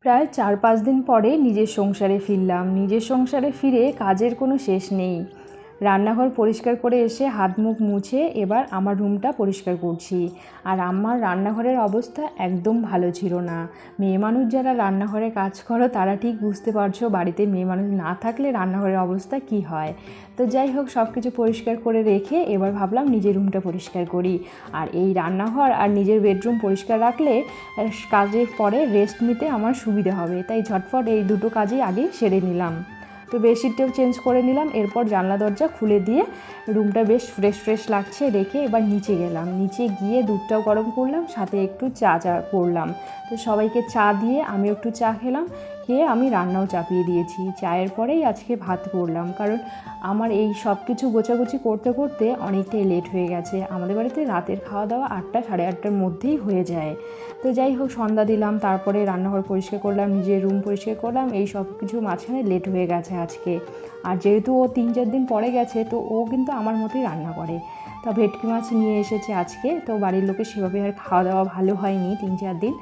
প্রায় ৪-৫ দিন পরে নিজের সংসারে ফিরলাম। নিজের সংসারে ফিরে কাজের কোনো শেষ নেই। রান্নাঘর পরিষ্কার করে এসে হাত মুখ মুছে এবার আমার রুমটা পরিষ্কার করছি। আর আমার রান্নাঘরের অবস্থা একদম ভালো ছিল না। মেয়ে মানুষ যারা রান্নাঘরে কাজ করো তারা ঠিক বুঝতে পারছো বাড়িতে মেয়ে মানুষ না থাকলে রান্নাঘরের অবস্থা কি হয়। তো যাই হোক, সব কিছু পরিষ্কার করে রেখে এবার ভাবলাম নিজের রুমটা পরিষ্কার করি। আর এই রান্নাঘর আর নিজের বেডরুম পরিষ্কার রাখলে কাজের পরে রেস্ট নিতে আমার সুবিধা হবে, তাই ঝটফট এই দুটো কাজই আগেই সেরে নিলাম। তো বেডশিটটাও চেঞ্জ করে নিলাম। এরপর জানলা দরজা খুলে দিয়ে রুমটা বেশ ফ্রেশ লাগছে রেখে এবার নিচে গেলাম। নিচে গিয়ে দুধটাও গরম করলাম, সাথে একটু চা করলাম। তো সবাইকে চা দিয়ে আমি একটু চা খেলাম, খেয়ে আমি রান্নাও চাপিয়ে দিয়েছি। চায়ের পরেই আজকে ভাত করলাম, কারণ আমার এই সব কিছু গোছাগুছি করতে করতে অনেকটাই লেট হয়ে গেছে। আমাদের বাড়িতে রাতের খাওয়া দাওয়া 8টা সাড়ে 8টার মধ্যেই হয়ে যায়। তো যাই হোক, সন্ধ্যা দিলাম, তারপরে রান্নাঘর পরিষ্কার করলাম, নিজের রুম পরিষ্কার করলাম, এই সব কিছু মাঝখানে লেট হয়ে গেছে আজকে। আর যেহেতু ও 3-4 দিন পরে গেছে, তো ও কিন্তু আমার মতোই রান্না করে। তা ভেটকি মাছ নিয়ে এসেছে আজকে। তো বাড়ির লোকের সেভাবে আর খাওয়া দাওয়া ভালো হয়নি 3-4 দিন,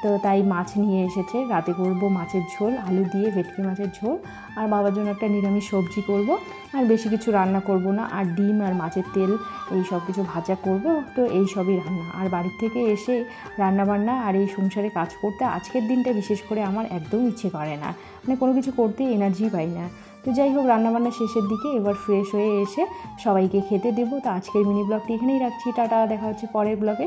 তো তাই মাছ নিয়ে এসেছে। রাতে করব মাছের ঝোল, আলু দিয়ে ভেটকি মাছের ঝোল, আর বাবার জন্য একটা নিরামিষ সবজি করব। আর বেশি কিছু রান্না করব না, আর ডিম আর মাছের তেল এই সব কিছু ভাজা করব। তো এই সবই রান্না। আর বাড়ির থেকে এসে রান্নাবান্না আর এই সংসারে কাজ করতে আজকের দিনটা বিশেষ করে আমার একদম ইচ্ছে করে না, মানে কোনো কিছু করতেই এনার্জি পাই না। তো যাই হোক, রান্নাবান্না শেষের দিকে এবার ফ্রেশ হয়ে এসে সবাইকে খেতে দেবো। তো আজকের মিনি ব্লগটি এখানেই রাখছি। টাটা, দেখা হচ্ছে পরের ব্লগে।